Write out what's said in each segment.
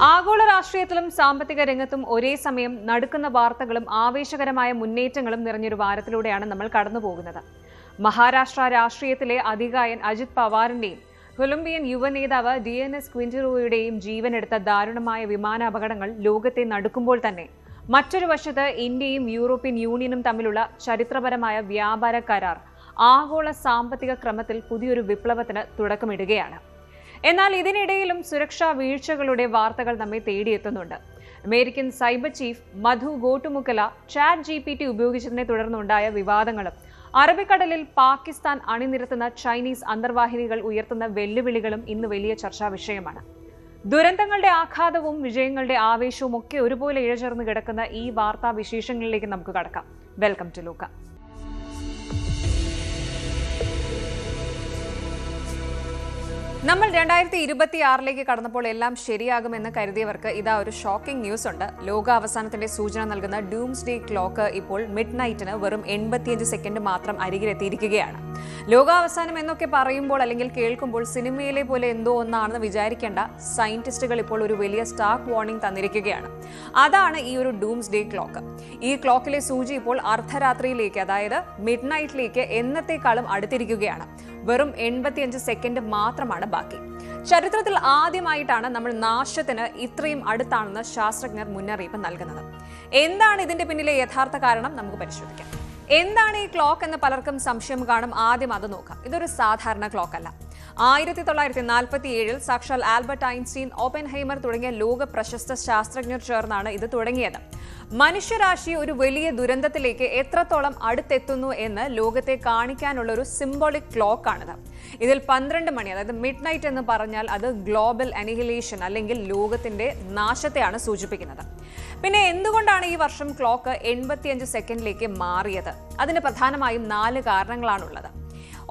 ആഗോള രാഷ്ട്രീയത്തിലും സാമ്പത്തിക രംഗത്തും ഒരേ സമയം നടുക്കുന്ന വാർത്തകളും ആവേശകരമായ മുന്നേറ്റങ്ങളും നിറഞ്ഞൊരു വാരത്തിലൂടെയാണ് നമ്മൾ കടന്നുപോകുന്നത്. മഹാരാഷ്ട്ര രാഷ്ട്രീയത്തിലെ അതികായൻ അജിത് പവാറിന്റെയും കൊളംബിയൻ യുവനേതാവ് DNS ക്വിന്ററോയുടെയും ജീവനെടുത്ത ദാരുണമായ വിമാനാപകടങ്ങൾ ലോകത്തെ നടുക്കുമ്പോൾ തന്നെ മറ്റൊരു വശത്ത് ഇന്ത്യയും യൂറോപ്യൻ യൂണിയനും തമ്മിലുള്ള ചരിത്രപരമായ വ്യാപാര കരാർ ആഗോള സാമ്പത്തിക ക്രമത്തിൽ പുതിയൊരു വിപ്ലവത്തിന് തുടക്കമിടുകയാണ്. എന്നാൽ ഇതിനിടയിലും സുരക്ഷാ വീഴ്ചകളുടെ വാർത്തകൾ നമ്മെ തേടിയെത്തുന്നുണ്ട്. അമേരിക്കൻ സൈബർ ചീഫ് മധു ഗോട്ടുമുക്കല ChatGPT ഉപയോഗിച്ചതിനെ തുടർന്നുണ്ടായ വിവാദങ്ങളും അറബിക്കടലിൽ പാകിസ്ഥാൻ അണിനിരത്തുന്ന ചൈനീസ് അന്തർവാഹിനികൾ ഉയർത്തുന്ന വെല്ലുവിളികളും ഇന്ന് വലിയ ചർച്ചാ വിഷയമാണ്. ദുരന്തങ്ങളുടെ ആഘാതവും വിജയങ്ങളുടെ ആവേശവും ഒക്കെ ഒരുപോലെ ഇഴചേർന്ന് കിടക്കുന്ന ഈ വാർത്താ വിശേഷങ്ങളിലേക്ക് നമുക്ക് കടക്കാം. വെൽക്കം ടു ലൂക്ക. നമ്മൾ 2026 കടന്നപ്പോൾ എല്ലാം ശരിയാകുമെന്ന് കരുതിയവർക്ക് ഇതാ ഒരു ഷോക്കിംഗ് ന്യൂസ് ഉണ്ട്. ലോകാവസാനത്തിന്റെ സൂചന നൽകുന്ന ഡൂംസ്ഡേ ക്ലോക്ക് ഇപ്പോൾ മിഡ് നൈറ്റിന് വെറും 85 സെക്കൻഡ് മാത്രം അരികിലെത്തിയിരിക്കുകയാണ്. ലോകാവസാനം എന്നൊക്കെ പറയുമ്പോൾ അല്ലെങ്കിൽ കേൾക്കുമ്പോൾ സിനിമയിലെ പോലെ എന്തോ ഒന്നാണെന്ന് വിചാരിക്കേണ്ട. സയന്റിസ്റ്റുകൾ ഇപ്പോൾ ഒരു വലിയ സ്റ്റാർക്ക് വാർണിംഗ് തന്നിരിക്കുകയാണ്. അതാണ് ഈ ഒരു ഡൂംസ്ഡേ ക്ലോക്ക്. ഈ ക്ലോക്കിലെ സൂചി ഇപ്പോൾ അർദ്ധരാത്രിയിലേക്ക്, അതായത് മിഡ് നൈറ്റിലേക്ക് എന്നത്തേക്കാളും അടുത്തിരിക്കുകയാണ്. വെറും 85 സെക്കൻഡ് മാത്രമാണ് ബാക്കി. ചരിത്രത്തിൽ ആദ്യമായിട്ടാണ് നമ്മൾ നാശത്തിന് ഇത്രയും അടുത്താണെന്ന് ശാസ്ത്രജ്ഞർ മുന്നറിയിപ്പ് നൽകുന്നത്. എന്താണ് ഇതിന്റെ പിന്നിലെ യഥാർത്ഥ കാരണം നമുക്ക് പരിശോധിക്കാം. എന്താണ് ഈ ക്ലോക്ക് എന്ന് പലർക്കും സംശയം കാണും. ആദ്യം അത് നോക്കാം. ഇതൊരു സാധാരണ ക്ലോക്ക് അല്ല. 1947 സാക്ഷാൽ ആൽബർട്ട് ഐൻസ്റ്റീൻ, ഓപ്പൻഹൈമർ തുടങ്ങിയ ലോക പ്രശസ്ത ശാസ്ത്രജ്ഞർ ചേർന്നാണ് ഇത് തുടങ്ങിയത്. മനുഷ്യരാശി ഒരു വലിയ ദുരന്തത്തിലേക്ക് എത്രത്തോളം അടുത്തെത്തുന്നു എന്ന് ലോകത്തെ കാണിക്കാനുള്ള ഒരു സിംബോളിക് ക്ലോക്കാണിത്. ഇതിൽ 12 മണി, അതായത് മിഡ് നൈറ്റ് എന്ന് പറഞ്ഞാൽ അത് ഗ്ലോബൽ അനിഹിലേഷൻ അല്ലെങ്കിൽ ലോകത്തിന്റെ നാശത്തെയാണ് സൂചിപ്പിക്കുന്നത്. പിന്നെ എന്തുകൊണ്ടാണ് ഈ വർഷം ക്ലോക്ക് 85 സെക്കൻഡിലേക്ക് മാറിയത്? അതിന് പ്രധാനമായും 4 കാരണങ്ങളാണുള്ളത്.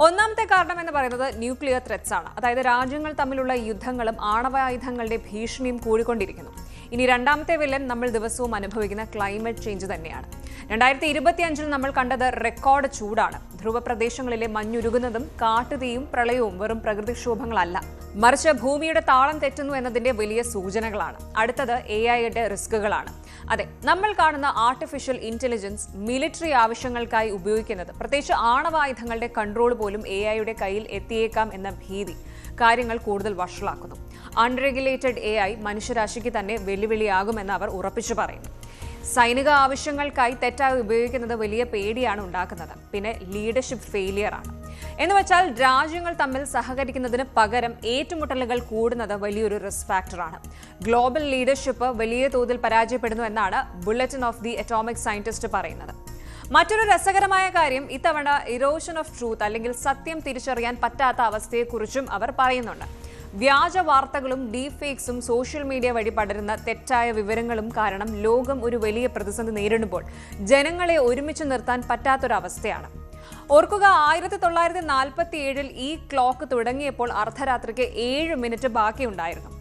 ഒന്നാമത്തെ കാരണം എന്ന് പറയുന്നത് ന്യൂക്ലിയർ ത്രെറ്റ്സ് ആണ്. അതായത് രാജ്യങ്ങൾ തമ്മിലുള്ള യുദ്ധങ്ങളും ആണവായുധങ്ങളുടെ ഭീഷണിയും കൂടിക്കൊണ്ടിരിക്കുന്നു. ഇനി രണ്ടാമത്തെ വില്ലൻ നമ്മൾ ദിവസവും അനുഭവിക്കുന്ന ക്ലൈമറ്റ് ചേഞ്ച് തന്നെയാണ്. 2025 നമ്മൾ കണ്ടത് റെക്കോർഡ് ചൂടാണ്. ധ്രുവ പ്രദേശങ്ങളിലെ മഞ്ഞുരുകുന്നതും കാട്ടുതീയും പ്രളയവും വെറും പ്രകൃതിക്ഷോഭങ്ങളല്ല, മറിച്ച് ഭൂമിയുടെ താളം തെറ്റുന്നു എന്നതിന്റെ വലിയ സൂചനകളാണ്. അടുത്തത് AI-യുടെ റിസ്കുകളാണ്. അതെ, നമ്മൾ കാണുന്ന ആർട്ടിഫിഷ്യൽ ഇന്റലിജൻസ് മിലിറ്ററി ആവശ്യങ്ങൾക്കായി ഉപയോഗിക്കുന്നത്, പ്രത്യേകിച്ച് ആണവായുധങ്ങളുടെ കൺട്രോൾ പോലും AI-യുടെ കയ്യിൽ എത്തിയേക്കാം എന്ന ഭീതി കാര്യങ്ങൾ കൂടുതൽ വഷളാക്കുന്നു. അൺറെഗുലേറ്റഡ് AI മനുഷ്യരാശിക്ക് തന്നെ വെല്ലുവിളിയാകുമെന്ന് അവർ ഉറപ്പിച്ചു പറയുന്നു. സൈനിക ആവശ്യങ്ങൾക്കായി തെറ്റായി ഉപയോഗിക്കുന്നത് വലിയ പേടിയാണ് ഉണ്ടാക്കുന്നത്. പിന്നെ ലീഡർഷിപ്പ് ഫെയിലിയർ ആണ്. എന്ന് വെച്ചാൽ രാജ്യങ്ങൾ തമ്മിൽ സഹകരിക്കുന്നതിന് പകരം ഏറ്റുമുട്ടലുകൾ കൂടുന്നത് വലിയൊരു റിസ്ക് ഫാക്ടറാണ്. ഗ്ലോബൽ ലീഡർഷിപ്പ് വലിയ തോതിൽ പരാജയപ്പെടുന്നു എന്നാണ് bulletin of the atomic scientist പറയുന്നത്. മറ്റൊരു രസകരമായ കാര്യം, ഇത്തവണ ഇറോഷൻ ഓഫ് ട്രൂത്ത് അല്ലെങ്കിൽ സത്യം തിരിച്ചറിയാൻ പറ്റാത്ത അവസ്ഥയെക്കുറിച്ചും അവർ പറയുന്നുണ്ട്. വ്യാജ വാർത്തകളും ഡീപ് ഫേക്സും സോഷ്യൽ മീഡിയ വഴി പടരുന്ന തെറ്റായ വിവരങ്ങളും കാരണം ലോകം ഒരു വലിയ പ്രതിസന്ധി നേരിടുമ്പോൾ ജനങ്ങളെ ഒരുമിച്ച് നിർത്താൻ പറ്റാത്തൊരവസ്ഥയാണ്. ഓർക്കുക, 1947 ഈ ക്ലോക്ക് തുടങ്ങിയപ്പോൾ അർദ്ധരാത്രിക്ക് 7 മിനിറ്റ് ബാക്കിയുണ്ടായിരുന്നു.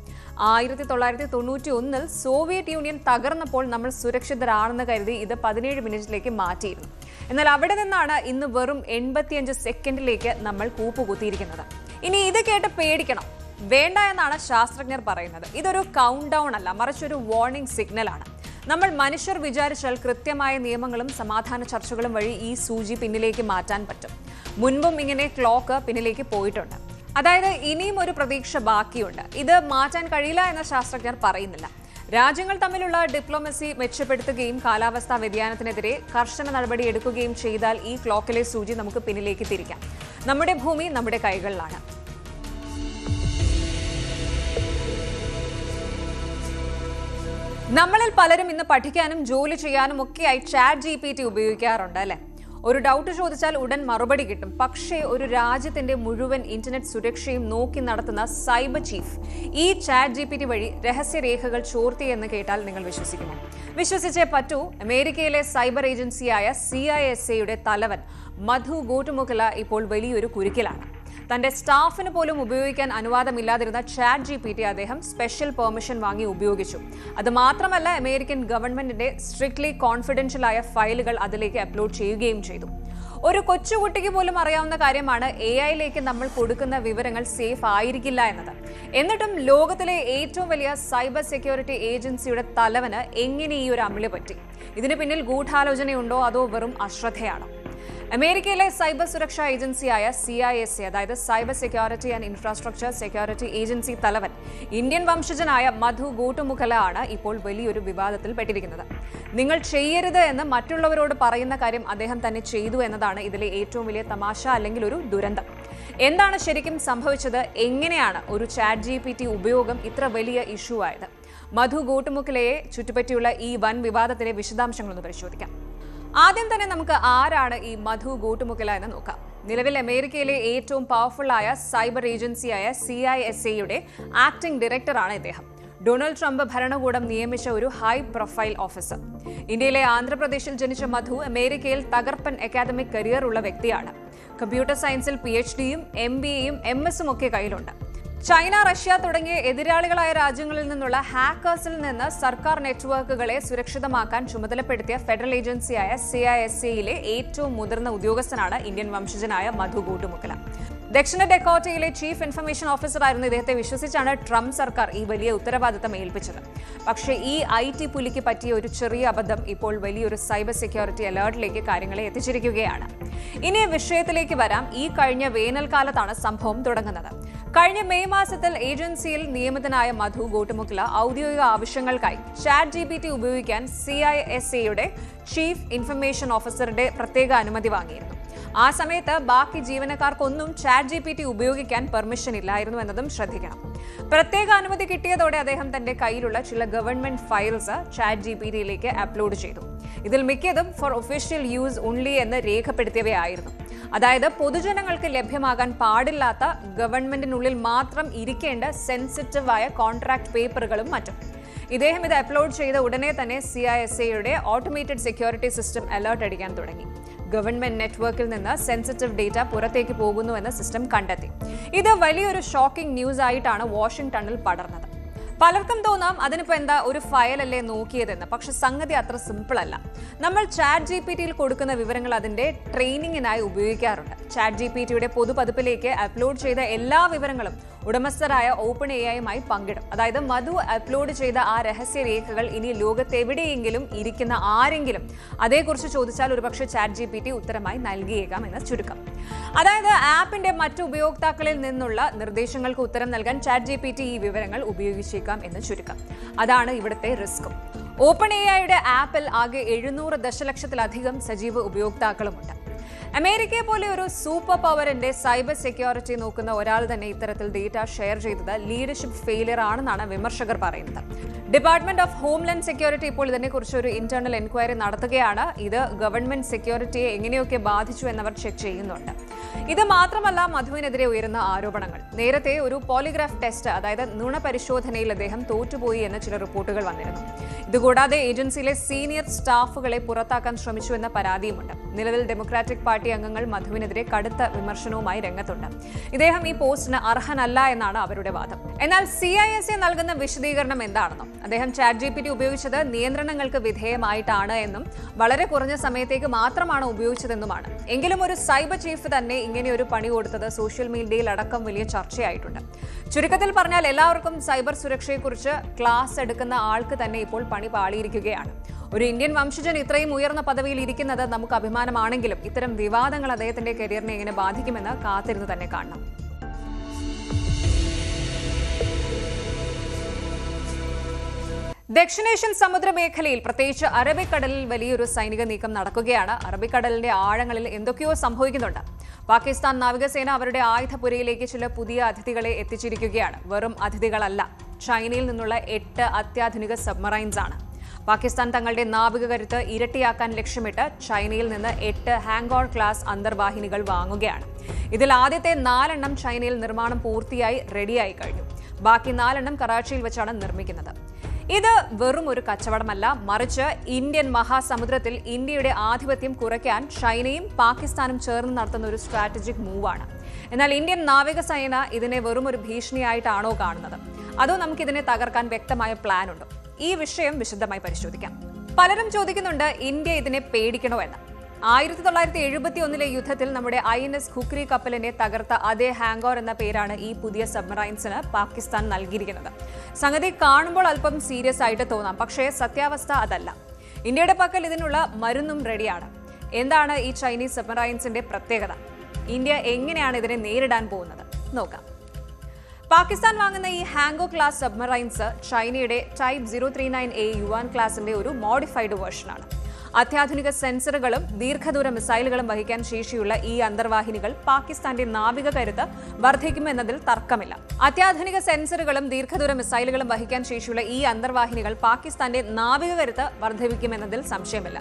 1991 സോവിയറ്റ് യൂണിയൻ തകർന്നപ്പോൾ നമ്മൾ സുരക്ഷിതരാണെന്ന് കരുതി ഇത് 17 മിനിറ്റിലേക്ക് മാറ്റിയിരുന്നു. എന്നാൽ അവിടെ നിന്നാണ് ഇന്ന് വെറും 85 സെക്കൻഡിലേക്ക് നമ്മൾ കൂപ്പുകുത്തിയിരിക്കുന്നത്. ഇനി ഇത് കേട്ട് പേടിക്കണം വേണ്ട എന്നാണ് ശാസ്ത്രജ്ഞർ പറയുന്നത്. ഇതൊരു കൗണ്ട് ഡൗൺ അല്ല, മറിച്ചൊരു വാർണിംഗ് സിഗ്നലാണ്. നമ്മൾ മനുഷ്യർ വിചാരിച്ചാൽ കൃത്യമായ നിയമങ്ങളും സമാധാന ചർച്ചകളും വഴി ഈ സൂചി പിന്നിലേക്ക് മാറ്റാൻ പറ്റും. മുൻപും ഇങ്ങനെ ക്ലോക്ക് പിന്നിലേക്ക് പോയിട്ടുണ്ട്. അതായത് ഇനിയും ഒരു പ്രതീക്ഷ ബാക്കിയുണ്ട്. ഇത് മാറ്റാൻ കഴിയില്ല എന്ന് ശാസ്ത്രജ്ഞർ പറയുന്നില്ല. രാജ്യങ്ങൾ തമ്മിലുള്ള ഡിപ്ലോമസി മെച്ചപ്പെടുത്തുകയും കാലാവസ്ഥാ വ്യതിയാനത്തിനെതിരെ കർശന നടപടി എടുക്കുകയും ചെയ്താൽ ഈ ക്ലോക്കിലെ സൂചി നമുക്ക് പിന്നിലേക്ക് തിരിക്കാം. നമ്മുടെ ഭൂമി നമ്മുടെ കൈകളിലാണ്. നമ്മളിൽ പലരും ഇന്ന് പഠിക്കാനും ജോലി ചെയ്യാനും ഒക്കെയായി ChatGPT ഉപയോഗിക്കാറുണ്ട് അല്ലെ? ഒരു ഡൗട്ട് ചോദിച്ചാൽ ഉടൻ മറുപടി കിട്ടും. പക്ഷേ ഒരു രാജ്യത്തിന്റെ മുഴുവൻ ഇന്റർനെറ്റ് സുരക്ഷയും നോക്കി നടത്തുന്ന സൈബർ ചീഫ് ഈ ChatGPT വഴി രഹസ്യരേഖകൾ ചോർത്തിയെന്ന് കേട്ടാൽ നിങ്ങൾ വിശ്വസിക്കുമോ? വിശ്വസിച്ചേ പറ്റൂ. അമേരിക്കയിലെ സൈബർ ഏജൻസിയായ CISAയുടെ തലവൻ മധു ഗോട്ടുമുക്കല ഇപ്പോൾ വലിയൊരു കുരുക്കിലാണ്. തന്റെ സ്റ്റാഫിന് പോലും ഉപയോഗിക്കാൻ അനുവാദമില്ലാതിരുന്ന ChatGPT അദ്ദേഹം സ്പെഷ്യൽ പെർമിഷൻ വാങ്ങി ഉപയോഗിച്ചു. അത് മാത്രമല്ല, അമേരിക്കൻ ഗവൺമെന്റിന്റെ സ്ട്രിക്ട്ലി കോൺഫിഡൻഷ്യൽ ആയ ഫയലുകൾ അതിലേക്ക് അപ്ലോഡ് ചെയ്യുകയും ചെയ്തു. ഒരു കൊച്ചുകുട്ടിക്ക് പോലും അറിയാവുന്ന കാര്യമാണ് AI-യിലേക്ക് നമ്മൾ കൊടുക്കുന്ന വിവരങ്ങൾ സേഫ് ആയിരിക്കില്ല എന്നത്. എന്നിട്ടും ലോകത്തിലെ ഏറ്റവും വലിയ സൈബർ സെക്യൂരിറ്റി ഏജൻസിയുടെ തലവന് എങ്ങനെ ഈ ഒരു അമളി പറ്റി? ഇതിന് പിന്നിൽ ഗൂഢാലോചനയുണ്ടോ അതോ വെറും അശ്രദ്ധയാണോ? അമേരിക്കയിലെ സൈബർ സുരക്ഷാ ഏജൻസിയായ CISA, അതായത് cyber security and infrastructure security agency തലവൻ ഇന്ത്യൻ വംശജനായ മധു ഗോട്ടുമുഖല ആണ് ഇപ്പോൾ വലിയൊരു വിവാദത്തിൽ പെട്ടിരിക്കുന്നത്. നിങ്ങൾ ചെയ്യരുത് എന്ന് മറ്റുള്ളവരോട് പറയുന്ന കാര്യം അദ്ദേഹം തന്നെ ചെയ്തു എന്നതാണ് ഇതിലെ ഏറ്റവും വലിയ തമാശ, അല്ലെങ്കിൽ ഒരു ദുരന്തം. എന്താണ് ശരിക്കും സംഭവിച്ചത്? എങ്ങനെയാണ് ഒരു ChatGPT ഉപയോഗം ഇത്ര വലിയ ഇഷ്യൂ ആയത്? മധു ഗോട്ടുമുഖലയെ ചുറ്റിപ്പറ്റിയുള്ള ഈ വൻ വിവാദത്തിലെ വിശദാംശങ്ങളൊന്ന് പരിശോധിക്കാം. ആദ്യം തന്നെ നമുക്ക് ആരാണ് ഈ മധു ഗോട്ടുമുഖല എന്ന് നോക്കാം. നിലവിൽ അമേരിക്കയിലെ ഏറ്റവും പവർഫുൾ ആയ സൈബർ ഏജൻസിയായ CISA-യുടെ ആക്ടിംഗ് ഡയറക്ടറാണ് ഇദ്ദേഹം. ഡൊണാൾഡ് ട്രംപ് ഭരണകൂടം നിയമിച്ച ഒരു ഹൈ പ്രൊഫൈൽ ഓഫീസർ. ഇന്ത്യയിലെ ആന്ധ്രാപ്രദേശിൽ ജനിച്ച മധു അമേരിക്കയിൽ തകർപ്പൻ അക്കാദമിക് കരിയർ ഉള്ള വ്യക്തിയാണ്. കമ്പ്യൂട്ടർ സയൻസിൽ PhD-യും MBA-യും MS-ഉം ഒക്കെ കയ്യിലുണ്ട്. ചൈന, റഷ്യ തുടങ്ങിയ എതിരാളികളായ രാജ്യങ്ങളിൽ നിന്നുള്ള ഹാക്കേഴ്സിൽ നിന്ന് സർക്കാർ നെറ്റ്വർക്കുകളെ സുരക്ഷിതമാക്കാൻ ചുമതലപ്പെടുത്തിയ ഫെഡറൽ ഏജൻസിയായ CISA-യിലെ ഏറ്റവും മുതിർന്ന ഉദ്യോഗസ്ഥനാണ് ഇന്ത്യൻ വംശജനായ മധു ഗോട്ടുമുഖല. ദക്ഷിണ ഡെക്കോട്ടയിലെ ചീഫ് ഇൻഫർമേഷൻ ഓഫീസർ ആയിരുന്ന ഇദ്ദേഹത്തെ വിശ്വസിച്ചാണ് ട്രംപ് സർക്കാർ ഈ വലിയ ഉത്തരവാദിത്തം ഏൽപ്പിച്ചത്. പക്ഷേ ഈ IT പുലിക്ക് പറ്റിയ ഒരു ചെറിയ അബദ്ധം ഇപ്പോൾ വലിയൊരു സൈബർ സെക്യൂരിറ്റി അലേർട്ടിലേക്ക് കാര്യങ്ങളെ എത്തിച്ചിരിക്കുകയാണ്. ഇനി വിഷയത്തിലേക്ക് വരാം. ഈ കഴിഞ്ഞ വേനൽക്കാലത്താണ് സംഭവം തുടങ്ങുന്നത്. കഴിഞ്ഞ മെയ് മാസത്തിൽ ഏജൻസിയിൽ നിയമിതനായ മധു ഗോട്ടുമുഖല ഔദ്യോഗിക ആവശ്യങ്ങൾക്കായി ChatGPT ഉപയോഗിക്കാൻ CISA-യുടെ ചീഫ് ഇൻഫർമേഷൻ ഓഫീസറുടെ പ്രത്യേക അനുമതി വാങ്ങിയിരുന്നു. ആ സമയത്ത് ബാക്കി ജീവനക്കാർക്കൊന്നും ChatGPT ഉപയോഗിക്കാൻ പെർമിഷൻ ഇല്ലായിരുന്നു എന്നതും ശ്രദ്ധിക്കണം. പ്രത്യേക അനുമതി കിട്ടിയതോടെ അദ്ദേഹം തന്റെ കയ്യിലുള്ള ചില ഗവൺമെന്റ് ഫയൽസ് ChatGPT-യിലേക്ക് അപ്ലോഡ് ചെയ്തു. ഇതിൽ മിക്കതും ഫോർ ഒഫീഷ്യൽ യൂസ് ഓൺലി എന്ന് രേഖപ്പെടുത്തിയവയായിരുന്നു. അതായത് പൊതുജനങ്ങൾക്ക് ലഭ്യമാകാൻ പാടില്ലാത്ത, ഗവൺമെന്റിനുള്ളിൽ മാത്രം ഇരിക്കേണ്ട സെൻസിറ്റീവായ കോൺട്രാക്ട് പേപ്പറുകളും മറ്റും. ഇദ്ദേഹം ഇത് അപ്ലോഡ് ചെയ്ത ഉടനെ തന്നെ CISA-യുടെ ഓട്ടോമേറ്റഡ് സെക്യൂരിറ്റി സിസ്റ്റം അലേർട്ട് അടിക്കാൻ തുടങ്ങി. ഗവൺമെന്റ് നെറ്റ്വർക്കിൽ നിന്ന് സെൻസിറ്റീവ് ഡേറ്റ പുറത്തേക്ക് പോകുന്നുവെന്ന് സിസ്റ്റം കണ്ടെത്തി. ഇത് വലിയൊരു ഷോക്കിംഗ് ന്യൂസ് ആയിട്ടാണ് വാഷിംഗ്ടണിൽ പടർന്നത്. പലർക്കും തോന്നാം അതിനിപ്പോൾ എന്താ, ഒരു ഫയലല്ലേ നോക്കിയതെന്ന്. പക്ഷെ സംഗതി അത്ര സിമ്പിൾ അല്ല. നമ്മൾ ChatGPT-യിൽ കൊടുക്കുന്ന വിവരങ്ങൾ അതിന്റെ ട്രെയിനിങ്ങിനായി ഉപയോഗിക്കാറുണ്ട്. ChatGPT-യുടെ പൊതുപതിപ്പിലേക്ക് അപ്ലോഡ് ചെയ്ത എല്ലാ വിവരങ്ങളും ഉടമസ്ഥരായ OpenAI-യുമായി പങ്കിടും. അതായത് മധു അപ്ലോഡ് ചെയ്ത ആ രഹസ്യരേഖകൾ ഇനി ലോകത്തെവിടെയെങ്കിലും ഇരിക്കുന്ന ആരെങ്കിലും അതേക്കുറിച്ച് ചോദിച്ചാൽ ഒരുപക്ഷെ ChatGPT ഉത്തരമായി നൽകിയേക്കാം എന്ന് ചുരുക്കം. അതായത് ആപ്പിന്റെ മറ്റു ഉപയോക്താക്കളിൽ നിന്നുള്ള നിർദ്ദേശങ്ങൾക്ക് ഉത്തരം നൽകാൻ ChatGPT ഈ വിവരങ്ങൾ ഉപയോഗിച്ചേക്കാം എന്ന് ചുരുക്കം. അതാണ് ഇവിടുത്തെ റിസ്ക്കും. OpenAI-യുടെ ആപ്പിൽ ആകെ 700 ദശലക്ഷത്തിലധികം സജീവ ഉപയോക്താക്കളുമുണ്ട്. അമേരിക്കയെ പോലെ ഒരു സൂപ്പർ പവറിന്റെ സൈബർ സെക്യൂരിറ്റി നോക്കുന്ന ഒരാൾ തന്നെ ഇത്തരത്തിൽ ഡേറ്റ ഷെയർ ചെയ്തത് ലീഡർഷിപ്പ് ഫെയിലിയർ ആണെന്നാണ് വിമർശകർ പറയുന്നത്. ഡിപ്പാർട്ട്മെന്റ് ഓഫ് ഹോംലാൻഡ് സെക്യൂരിറ്റി ഇപ്പോൾ ഇതിനെക്കുറിച്ച് ഒരു ഇന്റേണൽ എൻക്വയറി നടത്തുകയാണ്. ഇത് ഗവൺമെന്റ് സെക്യൂരിറ്റിയെ എങ്ങനെയൊക്കെ ബാധിച്ചു എന്നവർ ചെക്ക് ചെയ്യുന്നുണ്ട്. ഇത് മാത്രമല്ല മധുവിനെതിരെ ഉയരുന്ന ആരോപണങ്ങൾ. നേരത്തെ ഒരു പോളിഗ്രാഫ് ടെസ്റ്റ്, അതായത് നുണ പരിശോധനയിൽ അദ്ദേഹം തോറ്റുപോയി എന്ന ചില റിപ്പോർട്ടുകൾ വന്നിരുന്നു. ഇതുകൂടാതെ ഏജൻസിയിലെ സീനിയർ സ്റ്റാഫുകളെ പുറത്താക്കാൻ ശ്രമിച്ചു എന്ന പരാതിയുമുണ്ട്. നിലവിൽ ഡെമോക്രാറ്റിക് പാർട്ടി അംഗങ്ങൾ മധുവിനെതിരെ കടുത്ത വിമർശനവുമായി രംഗത്തുണ്ട്. ഇദ്ദേഹം ഈ പോസ്റ്റിന് അർഹനല്ല എന്നാണ് അവരുടെ വാദം. എന്നാൽ CISA നൽകുന്ന വിശദീകരണം എന്താണെന്നോ, അദ്ദേഹം ChatGPT ഉപയോഗിച്ചത് നിയന്ത്രണങ്ങൾക്ക് വിധേയമായിട്ടാണ് എന്നും വളരെ കുറഞ്ഞ സമയത്തേക്ക് മാത്രമാണ് ഉപയോഗിച്ചതെന്നുമാണ്. എങ്കിലും ഒരു സൈബർ ചീഫ് തന്നെ ഇങ്ങനെ ഒരു പണി കൊടുത്തത് സോഷ്യൽ മീഡിയയിൽ അടക്കം വലിയ ചർച്ചയായിട്ടുണ്ട്. ചുരുക്കത്തിൽ പറഞ്ഞാൽ എല്ലാവർക്കും സൈബർ സുരക്ഷയെക്കുറിച്ച് ക്ലാസ് എടുക്കുന്ന ആൾക്ക് തന്നെ ഇപ്പോൾ പണി പാളിയിരിക്കുകയാണ്. ഒരു ഇന്ത്യൻ വംശജൻ ഇത്രയും ഉയർന്ന പദവിയിൽ ഇരിക്കുന്നത് നമുക്ക് അഭിമാനമാണെങ്കിലും ഇത്തരം വിവാദങ്ങൾ അദ്ദേഹത്തിന്റെ കരിയറിനെ എങ്ങനെ ബാധിക്കുമെന്ന് കാത്തിരുന്ന് തന്നെ കാണണം. ദക്ഷിണേഷ്യൻ സമുദ്രമേഖലയിൽ, പ്രത്യേകിച്ച് അറബിക്കടലിൽ വലിയൊരു സൈനിക നീക്കം നടക്കുകയാണ്. അറബിക്കടലിന്റെ ആഴങ്ങളിൽ എന്തൊക്കെയോ സംഭവിക്കുന്നുണ്ട്. പാകിസ്ഥാൻ നാവികസേന അവരുടെ ആയുധപുരയിലേക്ക് ചില പുതിയ അതിഥികളെ എത്തിച്ചിരിക്കുകയാണ്. വെറും അതിഥികളല്ല, ചൈനയിൽ നിന്നുള്ള 8 അത്യാധുനിക സബ്മറൈൻസ് ആണ്. പാകിസ്ഥാൻ തങ്ങളുടെ നാവിക കരുത്ത് ഇരട്ടിയാക്കാൻ ലക്ഷ്യമിട്ട് ചൈനയിൽ നിന്ന് 8 ഹാങ്കോർ ക്ലാസ് അന്തർവാഹിനികൾ വാങ്ങുകയാണ്. ഇതിൽ ആദ്യത്തെ 4 എണ്ണം ചൈനയിൽ നിർമ്മാണം പൂർത്തിയായി റെഡിയായി കഴിഞ്ഞു. ബാക്കി 4 എണ്ണം കറാച്ചിയിൽ വെച്ചാണ് നിർമ്മിക്കുന്നത്. ഇത് വെറും ഒരു കച്ചവടമല്ല, മറിച്ച് ഇന്ത്യൻ മഹാസമുദ്രത്തിൽ ഇന്ത്യയുടെ ആധിപത്യം കുറയ്ക്കാൻ ചൈനയും പാകിസ്ഥാനും ചേർന്ന് നടത്തുന്ന ഒരു സ്ട്രാറ്റജിക് മൂവാണ്. എന്നാൽ ഇന്ത്യൻ നാവികസേന ഇതിനെ വെറും ഒരു ഭീഷണിയായിട്ടാണോ കാണുന്നത്, അതോ നമുക്കിതിനെ തകർക്കാൻ വ്യക്തമായ പ്ലാൻ ഉണ്ടോ? ഈ വിഷയം വിശദമായി പരിശോധിക്കാം. പലരും ചോദിക്കുന്നുണ്ട് ഇന്ത്യ ഇതിനെ പേടിക്കണോ എന്ന്. 1971 യുദ്ധത്തിൽ നമ്മുടെ INS ഖുക്രി കപ്പലിനെ തകർത്ത അതേ ഹാങ്കോർ എന്ന പേരാണ് ഈ പുതിയ സബ്മറൈൻസിന് പാകിസ്ഥാൻ നൽകിയിരിക്കുന്നത്. സംഗതി കാണുമ്പോൾ അല്പം സീരിയസ് ആയിട്ട് തോന്നാം, പക്ഷേ സത്യാവസ്ഥ അതല്ല. ഇന്ത്യയുടെ പക്കൽ ഇതിനുള്ള മരുന്നും റെഡിയാണ്. എന്താണ് ഈ ചൈനീസ് സബ്മറൈൻസിന്റെ പ്രത്യേകത? ഇന്ത്യ എങ്ങനെയാണ് ഇതിനെ നേരിടാൻ പോകുന്നത്? നോക്കാം. പാകിസ്ഥാൻ വാങ്ങുന്ന ഈ ഹാങ്കോ ക്ലാസ് സബ്മറൈൻസ് ചൈനയുടെ ടൈപ്പ് 039A യുവാൻ ക്ലാസിന്റെ ഒരു മോഡിഫൈഡ് വേർഷനാണ്. അത്യാധുനിക സെൻസറുകളും ദീർഘദൂര മിസൈലുകളും വഹിക്കാൻ ശേഷിയുള്ള ഈ അന്തർവാഹിനികൾ പാകിസ്ഥാന്റെ നാവിക കരുത്ത് വർദ്ധിക്കുമെന്നതിൽ തർക്കമില്ല. അത്യാധുനിക സെൻസറുകളും ദീർഘദൂര മിസൈലുകളും വഹിക്കാൻ ശേഷിയുള്ള ഈ അന്തർവാഹിനികൾ പാകിസ്ഥാന്റെ നാവിക കരുത്ത് വർദ്ധിപ്പിക്കുമെന്നതിൽ സംശയമില്ല.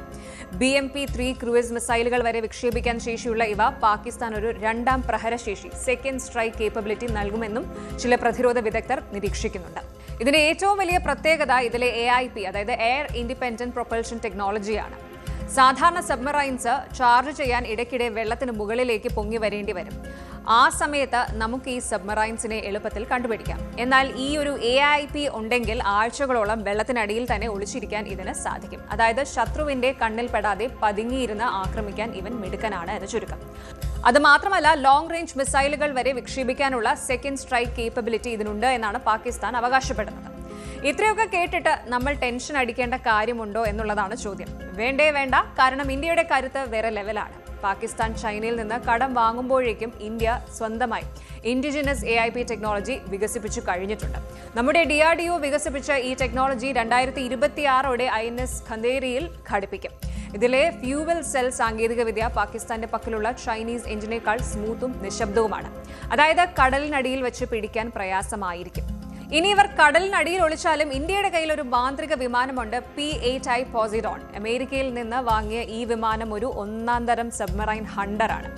BMP-3 ക്രൂയിസ് മിസൈലുകൾ വരെ വിക്ഷേപിക്കാൻ ശേഷിയുള്ള ഇവ പാകിസ്ഥാൻ ഒരു രണ്ടാം പ്രഹരശേഷി സെക്കൻഡ് സ്ട്രൈക്ക് കേപ്പബിലിറ്റി നൽകുമെന്നും ചില പ്രതിരോധ വിദഗ്ധർ നിരീക്ഷിക്കുന്നുണ്ട്. ഇതിന്റെ ഏറ്റവും വലിയ പ്രത്യേകത ഇതിലെ AIP, അതായത് എയർ ഇൻഡിപെൻഡന്റ് പ്രൊപ്പൽഷൻ ടെക്നോളജിയാണ്. സാധാരണ സബ്മറൈൻസ് ചാർജ് ചെയ്യാൻ ഇടയ്ക്കിടെ വെള്ളത്തിന് മുകളിലേക്ക് പൊങ്ങി വരേണ്ടി വരും. ആ സമയത്ത് നമുക്ക് ഈ സബ്മറൈൻസിനെ എളുപ്പത്തിൽ കണ്ടുപിടിക്കാം. എന്നാൽ ഈ ഒരു AIP ഉണ്ടെങ്കിൽ ആഴ്ചകളോളം വെള്ളത്തിനടിയിൽ തന്നെ ഒളിച്ചിരിക്കാൻ ഇതിന് സാധിക്കും. അതായത് ശത്രുവിന്റെ കണ്ണിൽ പെടാതെ പതുങ്ങിയിരുന്ന് ആക്രമിക്കാൻ ഇവൻ മിടുക്കനാണ് എന്ന് ചുരുക്കം. അത് മാത്രമല്ല, ലോങ് റേഞ്ച് മിസൈലുകൾ വരെ വിക്ഷേപിക്കാനുള്ള സെക്കൻഡ് സ്ട്രൈക്ക് കേപ്പബിലിറ്റി ഇതിനുണ്ട് എന്നാണ് പാകിസ്ഥാൻ അവകാശപ്പെടുന്നത്. ഇത്രയൊക്കെ കേട്ടിട്ട് നമ്മൾ ടെൻഷൻ അടിക്കേണ്ട കാര്യമുണ്ടോ എന്നുള്ളതാണ് ചോദ്യം. വേണ്ട, കാരണം ഇന്ത്യയുടെ കരുത്ത് വേറെ ലെവലാണ്. പാകിസ്ഥാൻ ചൈനയിൽ നിന്ന് കടം വാങ്ങുമ്പോഴേക്കും ഇന്ത്യ സ്വന്തമായി ഇൻഡിജിനസ് AIP ടെക്നോളജി വികസിപ്പിച്ചു കഴിഞ്ഞിട്ടുണ്ട്. നമ്മുടെ DRDO വികസിപ്പിച്ച ഈ ടെക്നോളജി 2026 INS ഖന്ദേരിയിൽ ഘടിപ്പിക്കും. ഇതിലെ ഫ്യൂവൽ സെൽ സാങ്കേതികവിദ്യ പാകിസ്ഥാന്റെ പക്കലുള്ള ചൈനീസ് എഞ്ചിനേക്കാൾ സ്മൂത്തും നിശബ്ദവുമാണ്. അതായത് കടലിനടിയിൽ വെച്ച് പിടിക്കാൻ പ്രയാസമായിരിക്കും. ഇനി ഇവർ കടലിനടിയിൽ ഒളിച്ചാലും ഇന്ത്യയുടെ കയ്യിൽ ഒരു മാന്ത്രിക വിമാനമുണ്ട്, P-8I പോസിഡോൺ. അമേരിക്കയിൽ നിന്ന് വാങ്ങിയ ഈ വിമാനം ഒരു ഒന്നാന്തരം സബ്മറൈൻ ഹണ്ടറാണ്.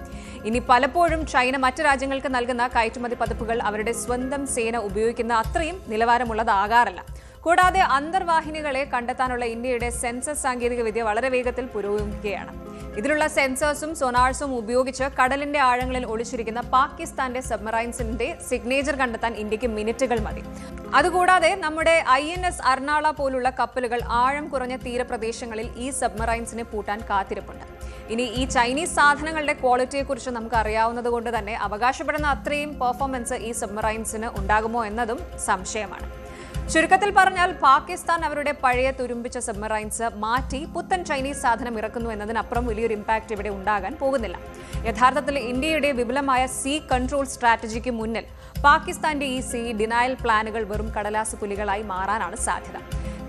ഇനി പലപ്പോഴും ചൈന മറ്റ് രാജ്യങ്ങൾക്ക് നൽകുന്ന കയറ്റുമതി പതിപ്പുകൾ അവരുടെ സ്വന്തം സേന ഉപയോഗിക്കുന്ന അത്രയും നിലവാരമുള്ളതാകാറില്ല. കൂടാതെ അന്തർവാഹിനികളെ കണ്ടെത്താനുള്ള ഇന്ത്യയുടെ സെൻസസ് സാങ്കേതികവിദ്യ വളരെ വേഗത്തിൽ പുരോഗമിക്കുകയാണ്. ഇതിലുള്ള സെൻസേഴ്സും സോനാർസും ഉപയോഗിച്ച് കടലിന്റെ ആഴങ്ങളിൽ ഒളിച്ചിരിക്കുന്ന പാകിസ്ഥാന്റെ സബ്മറൈൻസിന്റെ സിഗ്നേച്ചർ കണ്ടെത്താൻ ഇന്ത്യക്ക് മിനിറ്റുകൾ മതി. അതുകൂടാതെ നമ്മുടെ INS അർണാള പോലുള്ള കപ്പലുകൾ ആഴം കുറഞ്ഞ തീരപ്രദേശങ്ങളിൽ ഈ സബ്മറൈൻസിനെ പൂട്ടാൻ കാത്തിരിപ്പുണ്ട്. ഇനി ഈ ചൈനീസ് സാധനങ്ങളുടെ ക്വാളിറ്റിയെക്കുറിച്ച് നമുക്ക് അറിയാവുന്നത് കൊണ്ട് തന്നെ അവകാശപ്പെടുന്ന അത്രയും പെർഫോമൻസ് ഈ സബ്മറൈൻസിന് ഉണ്ടാകുമോ എന്നതും സംശയമാണ്. ചുരുക്കത്തിൽ പറഞ്ഞാൽ പാകിസ്ഥാൻ അവരുടെ പഴയ തുരുമ്പിച്ച സബ്മറൈൻസ് മാറ്റി പുത്തൻ ചൈനീസ് സാധനം ഇറക്കുന്നു എന്നതിനപ്പുറം വലിയൊരു ഇമ്പാക്ട് ഇവിടെ ഉണ്ടാകാൻ പോകുന്നില്ല. യഥാർത്ഥത്തിൽ ഇന്ത്യയുടെ വിപുലമായ സീ കൺട്രോൾ സ്ട്രാറ്റജിക്ക് മുന്നിൽ പാകിസ്ഥാന്റെ ഈ സീ ഡിനയൽ പ്ലാനുകൾ വെറും കടലാസ് പുലികളായി മാറാനാണ് സാധ്യത.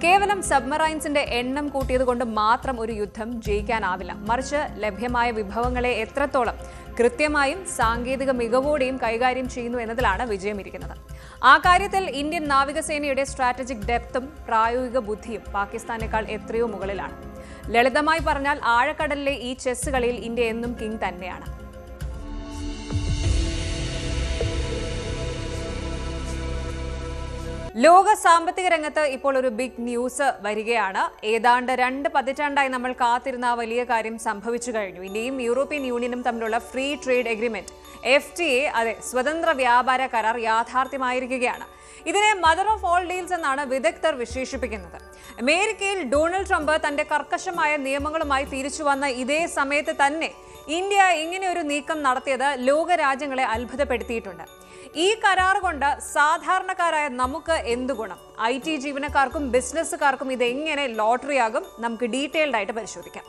കേവലം സബ്മറൈൻസിന്റെ എണ്ണം കൂട്ടിയതുകൊണ്ട് മാത്രം ഒരു യുദ്ധം ജയിക്കാനാവില്ല. മറിച്ച് ലഭ്യമായ വിഭവങ്ങളെ എത്രത്തോളം കൃത്യമായും സാങ്കേതിക മികവോടെയും കൈകാര്യം ചെയ്യുന്നു എന്നതിലാണ് വിജയമിരിക്കുന്നത്. ആ കാര്യത്തിൽ ഇന്ത്യൻ നാവികസേനയുടെ സ്ട്രാറ്റജിക് ഡെപ്തും പ്രായോഗിക ബുദ്ധിയും പാകിസ്ഥാനേക്കാൾ എത്രയോ മുകളിലാണ്. ലളിതമായി പറഞ്ഞാൽ ആഴക്കടലിലെ ഈ ചെസ് കളിയിൽ ഇന്ത്യ എന്നും കിങ് തന്നെയാണ്. ലോക സാമ്പത്തിക രംഗത്ത് ഇപ്പോൾ ഒരു ബിഗ് ന്യൂസ് വരികയാണ്. ഏതാണ്ട് 2 പതിറ്റാണ്ടായി നമ്മൾ കാത്തിരുന്ന ആ വലിയ കാര്യം സംഭവിച്ചു കഴിഞ്ഞു. ഇന്ത്യയും യൂറോപ്യൻ യൂണിയനും തമ്മിലുള്ള ഫ്രീ ട്രേഡ് എഗ്രിമെന്റ് FTA, അതെ, സ്വതന്ത്ര വ്യാപാര കരാർ യാഥാർത്ഥ്യമായിരിക്കുകയാണ്. ഇതിനെ മദർ ഓഫ് ഓൾ ഡീൽസ് എന്നാണ് വിദഗ്ധർ വിശേഷിപ്പിക്കുന്നത്. അമേരിക്കയിൽ ഡൊണാൾഡ് ട്രംപ് തന്റെ കർക്കശമായ നിയമങ്ങളുമായി തിരിച്ചു വന്ന ഇതേ സമയത്ത് തന്നെ ഇന്ത്യ ഇങ്ങനെ ഒരു നീക്കം നടത്തിയത് ലോക രാജ്യങ്ങളെ അത്ഭുതപ്പെടുത്തിയിട്ടുണ്ട്. ഈ കരാർ കൊണ്ട് സാധാരണക്കാരായ നമുക്ക് എന്ത് ഗുണം? IT ജീവനക്കാർക്കും ബിസിനസ്സുകാർക്കും ഇതെങ്ങനെ ലോട്ടറിയാകും? നമുക്ക് ഡീറ്റെയിൽഡ് ആയിട്ട് പരിശോധിക്കാം.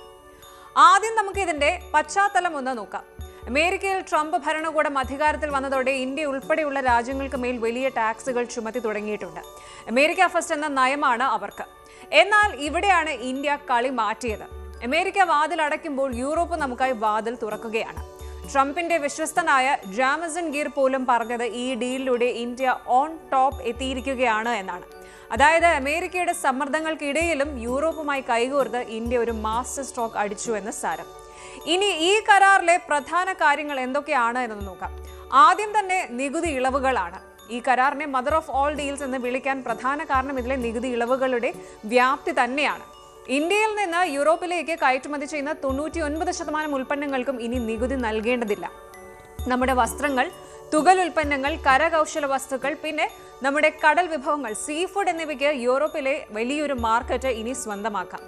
ആദ്യം നമുക്ക് ഇതിന്റെ പശ്ചാത്തലം ഒന്ന് നോക്കാം. അമേരിക്കയിൽ ട്രംപ് ഭരണകൂടം അധികാരത്തിൽ വന്നതോടെ ഇന്ത്യ ഉൾപ്പെടെയുള്ള രാജ്യങ്ങൾക്ക് മേൽ വലിയ ടാക്സുകൾ ചുമത്തി തുടങ്ങിയിട്ടുണ്ട്. അമേരിക്ക ഫസ്റ്റ് എന്ന നയമാണ് അവർക്ക്. എന്നാൽ ഇവിടെയാണ് ഇന്ത്യ കളി മാറ്റിയത്. അമേരിക്ക വാതിൽ അടയ്ക്കുമ്പോൾ യൂറോപ്പ് നമുക്കായി വാതിൽ തുറക്കുകയാണ്. ട്രംപിന്റെ വിശ്വസ്തനായ ജാമസൺ ഗീർ പോലും പറഞ്ഞത് ഈ ഡീലിലൂടെ ഇന്ത്യ ഓൺ ടോപ്പ് എത്തിയിരിക്കുകയാണ് എന്നാണ്. അതായത് അമേരിക്കയുടെ സമ്മർദ്ദങ്ങൾക്കിടയിലും യൂറോപ്പുമായി കൈകോർത്ത് ഇന്ത്യ ഒരു മാസ്റ്റർ സ്ട്രോക്ക് അടിച്ചു എന്ന് സാരം. ഇനി ഈ കരാറിലെ പ്രധാന കാര്യങ്ങൾ എന്തൊക്കെയാണ് എന്ന് നോക്കാം. ആദ്യം തന്നെ നികുതി ഇളവുകളാണ്. ഈ കരാറിനെ മദർ ഓഫ് ഓൾ ഡീൽസ് എന്ന് വിളിക്കാൻ പ്രധാന കാരണം ഇതിലെ നികുതി ഇളവുകളുടെ വ്യാപ്തി തന്നെയാണ്. ഇന്ത്യയിൽ നിന്ന് യൂറോപ്പിലേക്ക് കയറ്റുമതി ചെയ്യുന്ന 99% ഉൽപ്പന്നങ്ങൾക്കും ഇനി നികുതി നൽകേണ്ടതില്ല. നമ്മുടെ വസ്ത്രങ്ങൾ, തുകൽ ഉൽപ്പന്നങ്ങൾ, കരകൗശല വസ്തുക്കൾ, പിന്നെ നമ്മുടെ കടൽ വിഭവങ്ങൾ, സീ ഫുഡ് എന്നിവയ്ക്ക് യൂറോപ്പിലെ വലിയൊരു മാർക്കറ്റ് ഇനി സ്വന്തമാക്കാം.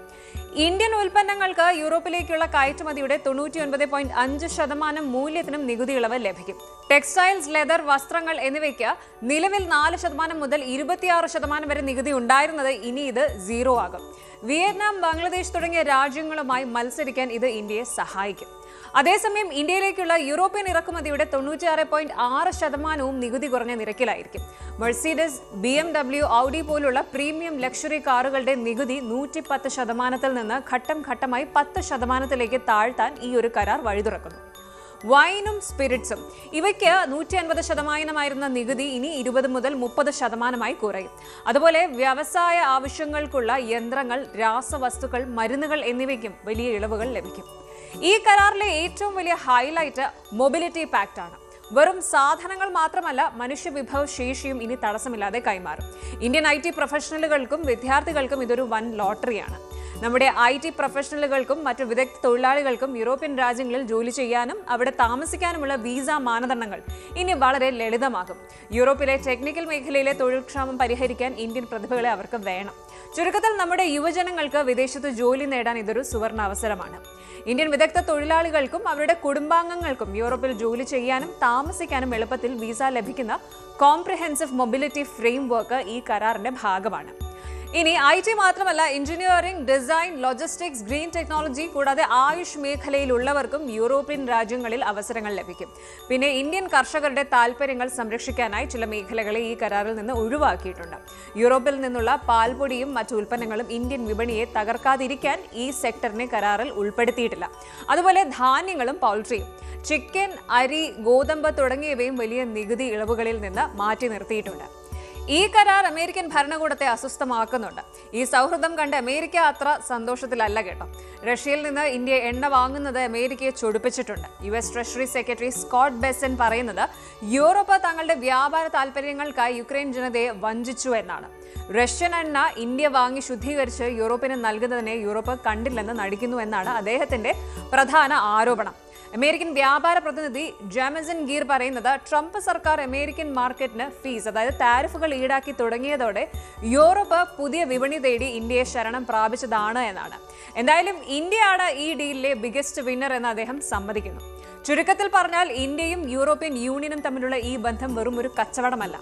ഇന്ത്യൻ ഉൽപ്പന്നങ്ങൾക്ക് യൂറോപ്പിലേക്കുള്ള കയറ്റുമതിയുടെ 99.5% മൂല്യത്തിനും നികുതി ഇളവ് ലഭിക്കും. ടെക്സ്റ്റൈൽസ്, ലെതർ, വസ്ത്രങ്ങൾ എന്നിവയ്ക്ക് നിലവിൽ 4% മുതൽ 26% വരെ നികുതി ഉണ്ടായിരുന്നത് ഇനി ഇത് 0 ആകും. വിയറ്റ്നാം, ബംഗ്ലാദേശ് തുടങ്ങിയ രാജ്യങ്ങളുമായി മത്സരിക്കാൻ ഇത് ഇന്ത്യയെ സഹായിക്കും. അതേസമയം ഇന്ത്യയിലേക്കുള്ള യൂറോപ്യൻ ഇറക്കുമതിയുടെ 96.6% നികുതി കുറഞ്ഞ നിരക്കിലായിരിക്കും. മെഴ്സിഡസ്, BMW, ഔഡി പോലുള്ള പ്രീമിയം ലക്ഷറി കാറുകളുടെ നികുതി 110% നിന്ന് ഘട്ടം ഘട്ടമായി 10% താഴ്ത്താൻ ഈ ഒരു കരാർ വഴിതുറക്കുന്നു. വൈനും സ്പിരിറ്റ്സും ഇവയ്ക്ക് 150% നികുതി ഇനി 20 മുതൽ 30% കുറയും. അതുപോലെ വ്യവസായ ആവശ്യങ്ങൾക്കുള്ള യന്ത്രങ്ങൾ, രാസവസ്തുക്കൾ, മരുന്നുകൾ എന്നിവയ്ക്കും വലിയ ഇളവുകൾ ലഭിക്കും. ഈ കരാറിലെ ഏറ്റവും വലിയ ഹൈലൈറ്റ് മൊബിലിറ്റി പാക്ട് ആണ്. വെറും സാധനങ്ങൾ മാത്രമല്ല, മനുഷ്യവിഭവ ശേഷിയും ഇനി തടസ്സമില്ലാതെ കൈമാറും. ഇന്ത്യൻ IT പ്രൊഫഷണലുകൾക്കും വിദ്യാർത്ഥികൾക്കും ഇതൊരു വൻ ലോട്ടറിയാണ്. നമ്മുടെ IT പ്രൊഫഷണലുകൾക്കും മറ്റു വിദഗ്ധ തൊഴിലാളികൾക്കും യൂറോപ്യൻ രാജ്യങ്ങളിൽ ജോലി ചെയ്യാനും അവിടെ താമസിക്കാനുമുള്ള വിസ മാനദണ്ഡങ്ങൾ ഇനി വളരെ ലളിതമാകും. യൂറോപ്പിലെ ടെക്നിക്കൽ മേഖലയിലെ തൊഴിൽക്ഷാമം പരിഹരിക്കാൻ ഇന്ത്യൻ പ്രതിഭകളെ അവർക്ക് വേണം. ചുരുക്കത്തിൽ നമ്മുടെ യുവജനങ്ങൾക്ക് വിദേശത്ത് ജോലി നേടാൻ ഇതൊരു സുവർണ അവസരമാണ്. ഇന്ത്യൻ വിദഗ്ധ തൊഴിലാളികൾക്കും അവരുടെ കുടുംബാംഗങ്ങൾക്കും യൂറോപ്പിൽ ജോലി ചെയ്യാനും താമസിക്കാനും എളുപ്പത്തിൽ വിസ ലഭിക്കുന്ന കോംപ്രിഹെൻസീവ് മൊബിലിറ്റി ഫ്രെയിംവർക്ക് ഈ കരാറിന്റെ ഭാഗമാണ്. ഇനി IT മാത്രമല്ല, engineering, design, logistics, green technology കൂടാതെ ആയുഷ് മേഖലയിലുള്ളവർക്കും യൂറോപ്യൻ രാജ്യങ്ങളിൽ അവസരങ്ങൾ ലഭിക്കും. പിന്നെ ഇന്ത്യൻ കർഷകരുടെ താൽപ്പര്യങ്ങൾ സംരക്ഷിക്കാനായി ചില മേഖലകളെ ഈ കരാറിൽ നിന്ന് ഒഴിവാക്കിയിട്ടുണ്ട്. യൂറോപ്പിൽ നിന്നുള്ള പാൽപ്പൊടിയും മറ്റു ഉൽപ്പന്നങ്ങളും ഇന്ത്യൻ വിപണിയെ തകർക്കാതിരിക്കാൻ ഈ സെക്ടറിനെ കരാറിൽ ഉൾപ്പെടുത്തിയിട്ടില്ല. അതുപോലെ ധാന്യങ്ങളും പൗൾട്രിയും, ചിക്കൻ, അരി, ഗോതമ്പ് തുടങ്ങിയവയും വലിയ നികുതി ഇളവുകളിൽ നിന്ന് മാറ്റി നിർത്തിയിട്ടുണ്ട്. ഈ കരാർ അമേരിക്കൻ ഭരണകൂടത്തെ അസ്വസ്ഥമാക്കുന്നുണ്ട്. ഈ സൗഹൃദം കണ്ട് അമേരിക്ക അത്ര സന്തോഷത്തിലല്ല കേട്ടോ. റഷ്യയിൽ നിന്ന് ഇന്ത്യ എണ്ണ വാങ്ങുന്നത് അമേരിക്കയെ ചൊടിപ്പിച്ചിട്ടുണ്ട്. US treasury secretary Scott Bessent പറയുന്നത് യൂറോപ്പ് തങ്ങളുടെ വ്യാപാര താൽപര്യങ്ങൾക്കായി യുക്രൈൻ ജനതയെ വഞ്ചിച്ചു എന്നാണ്. റഷ്യൻ എണ്ണ ഇന്ത്യ വാങ്ങി ശുദ്ധീകരിച്ച് യൂറോപ്പിന് നൽകുന്നതിനെ യൂറോപ്പ് കണ്ടില്ലെന്ന് നടിക്കുന്നു എന്നാണ് അദ്ദേഹത്തിന്റെ പ്രധാന ആരോപണം. അമേരിക്കൻ വ്യാപാര പ്രതിനിധി ജാമസൺ ഗീർ പറയുന്നത് ട്രംപ് സർക്കാർ അമേരിക്കൻ മാർക്കറ്റിന് ഫീസ്, അതായത് താരിഫുകൾ ഈടാക്കി തുടങ്ങിയതോടെ യൂറോപ്പ് പുതിയ വിപണി തേടി ഇന്ത്യയെ ശരണം പ്രാപിച്ചതാണ് എന്നാണ്. എന്തായാലും ഇന്ത്യയാണ് ഈ ഡീലിലെ ബിഗസ്റ്റ് വിന്നർ എന്ന് അദ്ദേഹം സമ്മതിക്കുന്നു. ചുരുക്കത്തിൽ പറഞ്ഞാൽ ഇന്ത്യയും യൂറോപ്യൻ യൂണിയനും തമ്മിലുള്ള ഈ ബന്ധം വെറും ഒരു കച്ചവടമല്ല.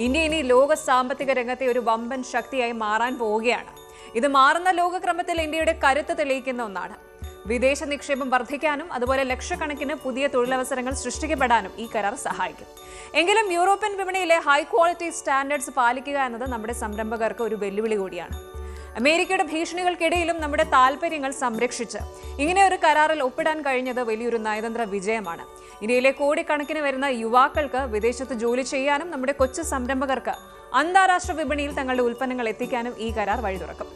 ഇന്ത്യ ഇനി ലോക സാമ്പത്തിക രംഗത്തെ ഒരു വമ്പൻ ശക്തിയായി മാറാൻ പോവുകയാണ്. ഇത് മാറുന്ന ലോകക്രമത്തിൽ ഇന്ത്യയുടെ കരുത്ത് തെളിയിക്കുന്ന ഒന്നാണ്. വിദേശ നിക്ഷേപം വർദ്ധിക്കാനും അതുപോലെ ലക്ഷക്കണക്കിന് പുതിയ തൊഴിലവസരങ്ങൾ സൃഷ്ടിക്കപ്പെടാനും ഈ കരാർ സഹായിക്കും. എങ്കിലും യൂറോപ്യൻ വിപണിയിലെ ഹൈ ക്വാളിറ്റി സ്റ്റാൻഡേർഡ്സ് പാലിക്കുക എന്നത് നമ്മുടെ സംരംഭകർക്ക് ഒരു വെല്ലുവിളി കൂടിയാണ്. അമേരിക്കയുടെ ഭീഷണികൾക്കിടയിലും നമ്മുടെ താൽപ്പര്യങ്ങൾ സംരക്ഷിച്ച് ഇങ്ങനെ ഒരു കരാറിൽ ഒപ്പിടാൻ കഴിഞ്ഞത് വലിയൊരു നയതന്ത്ര വിജയമാണ്. ഇന്ത്യയിലെ കോടിക്കണക്കിന് വരുന്ന യുവാക്കൾക്ക് വിദേശത്ത് ജോലി ചെയ്യാനും നമ്മുടെ കൊച്ചു സംരംഭകർക്ക് അന്താരാഷ്ട്ര വിപണിയിൽ തങ്ങളുടെ ഉൽപ്പന്നങ്ങൾ എത്തിക്കാനും ഈ കരാർ വഴി തുറക്കും.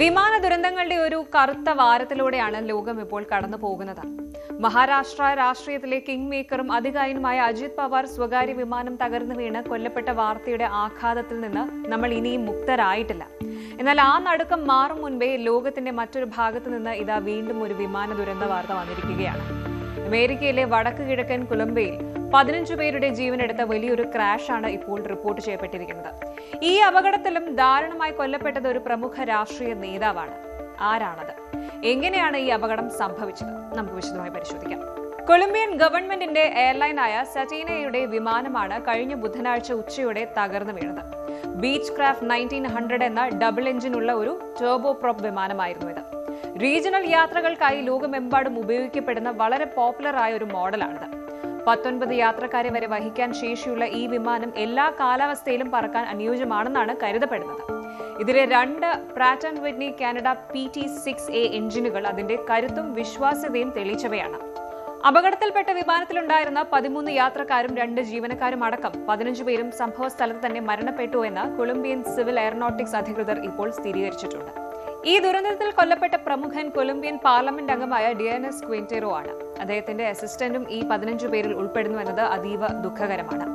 വിമാന ദുരന്തങ്ങളുടെ ഒരു കറുത്ത വാരത്തിലൂടെയാണ് ലോകം ഇപ്പോൾ കടന്നു പോകുന്നത്. മഹാരാഷ്ട്ര രാഷ്ട്രീയത്തിലെ കിങ് മേക്കറും അധികായനുമായ അജിത് പവാർ സ്വകാര്യ വിമാനം തകർന്നു വീണ് കൊല്ലപ്പെട്ട വാർത്തയുടെ ആഘാതത്തിൽ നിന്ന് നമ്മൾ ഇനിയും മുക്തരായിട്ടില്ല. എന്നാൽ ആ നടുക്കം മാറും മുൻപേ ലോകത്തിന്റെ മറ്റൊരു ഭാഗത്ത് നിന്ന് ഇതാ വീണ്ടും ഒരു വിമാന ദുരന്ത വാർത്ത വന്നിരിക്കുകയാണ്. അമേരിക്കയിലെ വടക്ക് കിഴക്കൻ കൊളംബിയയിൽ 15 പേരുടെ ജീവനെടുത്ത വലിയൊരു ക്രാഷാണ് ഇപ്പോൾ റിപ്പോർട്ട് ചെയ്യപ്പെട്ടിരിക്കുന്നത്. ഈ അപകടത്തിലും ദാരുണമായി കൊല്ലപ്പെട്ടത് ഒരു പ്രമുഖ രാഷ്ട്രീയ നേതാവാണ്. ആരാണത്? എങ്ങനെയാണ് ഈ അപകടം സംഭവിച്ചത്? നമുക്ക് വിശദമായി പരിശോധിക്കാം. കൊളംബിയൻ ഗവൺമെന്റിന്റെ എയർലൈനായ സറ്റീനയുടെ വിമാനമാണ് കഴിഞ്ഞ ബുധനാഴ്ച ഉച്ചയോടെ തകർന്നു വീണത്. ബീച്ച് ക്രാഫ്റ്റ് 1900 എന്ന ഡബിൾ എഞ്ചിനുള്ള ഒരു ടർബോ പ്രോപ്പ് വിമാനമായിരുന്നു ഇത്. റീജിയണൽ യാത്രകൾക്കായി ലോകമെമ്പാടും ഉപയോഗിക്കപ്പെടുന്ന വളരെ പോപ്പുലർ ആയ ഒരു മോഡലാണിത്. 19 യാത്രക്കാരെ വരെ വഹിക്കാൻ ശേഷിയുള്ള ഈ വിമാനം എല്ലാ കാലാവസ്ഥയിലും പറക്കാൻ അനുയോജ്യമാണെന്നാണ് കരുതപ്പെടുന്നത്. ഇതിലെ 2 പ്രാറ്റ് ആൻഡ് വിറ്റ്നി കാനഡ PT-6A എഞ്ചിനുകൾ അതിന്റെ കരുത്തും വിശ്വാസ്യതയും തെളിയിച്ചവയാണ്. അപകടത്തിൽപ്പെട്ട വിമാനത്തിലുണ്ടായിരുന്ന 13 യാത്രക്കാരും 2 ജീവനക്കാരും അടക്കം 15 പേരും സംഭവ സ്ഥലത്ത് തന്നെ മരണപ്പെട്ടു എന്ന് കൊളംബിയൻ സിവിൽ എയറോനോട്ടിക്സ് അധികൃതർ ഇപ്പോൾ സ്ഥിരീകരിച്ചിട്ടുണ്ട്. ഈ ദുരന്തത്തിൽ കൊല്ലപ്പെട്ട പ്രമുഖൻ കൊളംബിയൻ പാർലമെന്റ് അംഗമായ ഡിയനസ് ക്വിന്റേറോ ആണ്. അദ്ദേഹത്തിന്റെ അസിസ്റ്റന്റും ഈ 15 പേരിൽ ഉൾപ്പെടുന്നു എന്നത് അതീവ ദുഃഖകരമാണ്.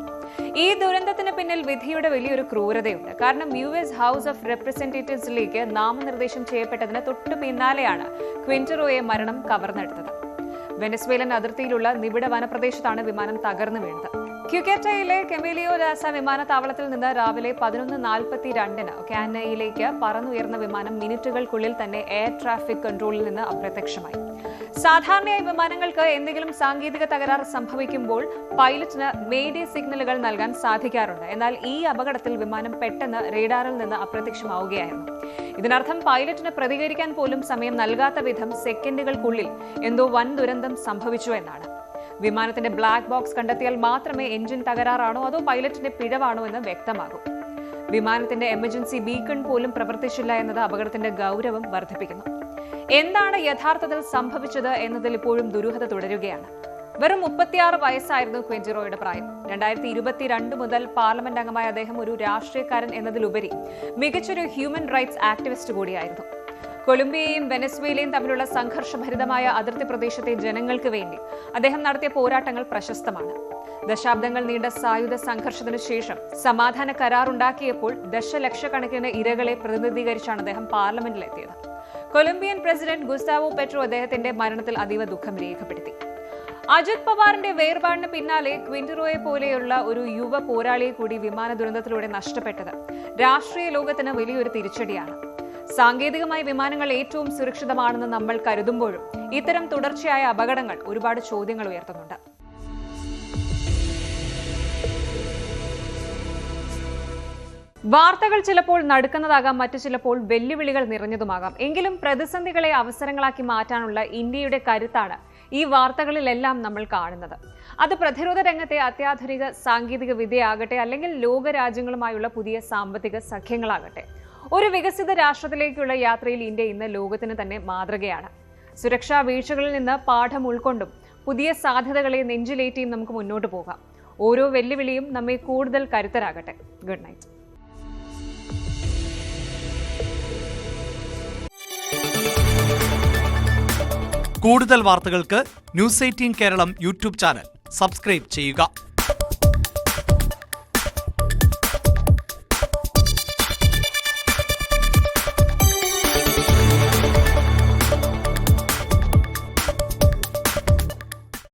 ഈ ദുരന്തത്തിന് പിന്നിൽ വിധിയുടെ വലിയൊരു ക്രൂരതയുണ്ട്. കാരണം US ഹൗസ് ഓഫ് റെപ്രസെന്റേറ്റീവ്സിലേക്ക് നാമനിർദ്ദേശം ചെയ്യപ്പെട്ടതിന് തൊട്ടു പിന്നാലെയാണ് ക്വിന്റേറോയെ മരണം കവർന്നെടുത്തത്. വെനസ്വേലൻ അതിർത്തിയിലുള്ള നിബിഡ വനപ്രദേശത്താണ് വിമാനം തകർന്നു വീണത്. ക്യുക്കെറ്റയിലെ കെമിലിയോ രാസ വിമാനത്താവളത്തിൽ നിന്ന് രാവിലെ 11:42 കാനയിലേക്ക് പറന്നുയർന്ന വിമാനം മിനിറ്റുകൾക്കുള്ളിൽ തന്നെ എയർ ട്രാഫിക് കൺട്രോളിൽ നിന്ന് അപ്രത്യക്ഷമായി. സാധാരണയായി വിമാനങ്ങൾക്ക് എന്തെങ്കിലും സാങ്കേതിക തകരാർ സംഭവിക്കുമ്പോൾ പൈലറ്റിന് മേഡേ സിഗ്നലുകൾ നൽകാൻ സാധിക്കാറുണ്ട്. എന്നാൽ ഈ അപകടത്തിൽ വിമാനം പെട്ടെന്ന് റേഡാറിൽ നിന്ന് അപ്രത്യക്ഷമാവുകയായിരുന്നു. ഇതിനർത്ഥം പൈലറ്റിന് പ്രതികരിക്കാൻ പോലും സമയം നൽകാത്ത വിധം സെക്കൻഡുകൾക്കുള്ളിൽ എന്തോ വൻ ദുരന്തം സംഭവിച്ചു എന്നാണ്. വിമാനത്തിന്റെ ബ്ലാക്ക് ബോക്സ് കണ്ടെത്തിയാൽ മാത്രമേ എഞ്ചിൻ തകരാറാണോ അതോ പൈലറ്റിന്റെ പിഴവാണോ എന്ന് വ്യക്തമാകൂ. വിമാനത്തിന്റെ എമർജൻസി ബീക്കൺ പോലും പ്രവർത്തിച്ചില്ല എന്നത് അപകടത്തിന്റെ ഗൗരവം വർദ്ധിപ്പിക്കുന്നു. എന്താണ് യഥാർത്ഥത്തിൽ സംഭവിച്ചത് എന്നതിൽ ഇപ്പോഴും ദുരൂഹത തുടരുകയാണ്. വെറും 36 വയസ്സായിരുന്നു ക്വിന്റിറോയുടെ പ്രായം. 2022 മുതൽ പാർലമെന്റ് അംഗമായ അദ്ദേഹം ഒരു രാഷ്ട്രീയക്കാരൻ എന്നതിലുപരി മികച്ചൊരു ഹ്യൂമൻ റൈറ്റ്സ് ആക്ടിവിസ്റ്റ് കൂടിയായിരുന്നു. കൊളംബിയയും വെനസ്വേലയും തമ്മിലുള്ള സംഘർഷഭരിതമായ അതിർത്തി പ്രദേശത്തെ ജനങ്ങൾക്ക് വേണ്ടി അദ്ദേഹം നടത്തിയ പോരാട്ടങ്ങൾ പ്രശസ്തമാണ്. ദശാബ്ദങ്ങൾ നീണ്ട സായുധ സംഘർഷത്തിനു ശേഷം സമാധാന കരാറുണ്ടാക്കിയപ്പോൾ ദശലക്ഷക്കണക്കിന് ഇരകളെ പ്രതിനിധീകരിച്ചാണ് അദ്ദേഹം പാർലമെന്റിലെത്തിയത്. കൊളംബിയൻ പ്രസിഡന്റ് ഗുസ്താവോ പെട്രോ അദ്ദേഹത്തിന്റെ മരണത്തിൽ അതീവ ദുഃഖം രേഖപ്പെടുത്തി. അജിത് പവാറിന്റെ വേർപാടിന് പിന്നാലെ ക്വിന്റിറോയെ പോലെയുള്ള ഒരു യുവ പോരാളിയെ കൂടി വിമാന ദുരന്തത്തിലൂടെ നഷ്ടപ്പെട്ടത് രാഷ്ട്രീയ ലോകത്തിന് വലിയൊരു തിരിച്ചടിയാണ്. സാങ്കേതികമായി വിമാനങ്ങൾ ഏറ്റവും സുരക്ഷിതമാണെന്ന് നമ്മൾ കരുതുമ്പോഴും ഇത്തരം തുടർച്ചയായ അപകടങ്ങൾ ഒരുപാട് ചോദ്യങ്ങൾ ഉയർത്തുന്നുണ്ട്. വാർത്തകൾ ചിലപ്പോൾ നടുക്കുന്നതാകാം, മറ്റു ചിലപ്പോൾ വെല്ലുവിളികൾ നിറഞ്ഞതുമാകാം. എങ്കിലും പ്രതിസന്ധികളെ അവസരങ്ങളാക്കി മാറ്റാനുള്ള ഇന്ത്യയുടെ കരുത്താണ് ഈ വാർത്തകളിലെല്ലാം നമ്മൾ കാണുന്നത്. അത് പ്രതിരോധ രംഗത്തെ അത്യാധുനിക സാങ്കേതിക വിദ്യയാകട്ടെ, അല്ലെങ്കിൽ ലോകരാജ്യങ്ങളുമായുള്ള പുതിയ സാമ്പത്തിക സഖ്യങ്ങളാകട്ടെ, ഒരു വികസിത രാഷ്ട്രത്തിലേക്കുള്ള യാത്രയിൽ ഇന്ത്യ ഇന്ന് ലോകത്തിന് തന്നെ മാതൃകയാണ്. സുരക്ഷാ വീഴ്ചകളിൽ നിന്ന് പാഠം ഉൾക്കൊണ്ടും പുതിയ സാധ്യതകളെ നെഞ്ചിലേറ്റിയും നമുക്ക് മുന്നോട്ട് പോകാം. ഓരോ വെല്ലുവിളിയും നമ്മെ കൂടുതൽ കരുത്തരാകട്ടെ. Good night. കൂടുതൽ വാർത്തകൾക്ക് News 18 Keralam YouTube channel subscribe ചെയ്യുക.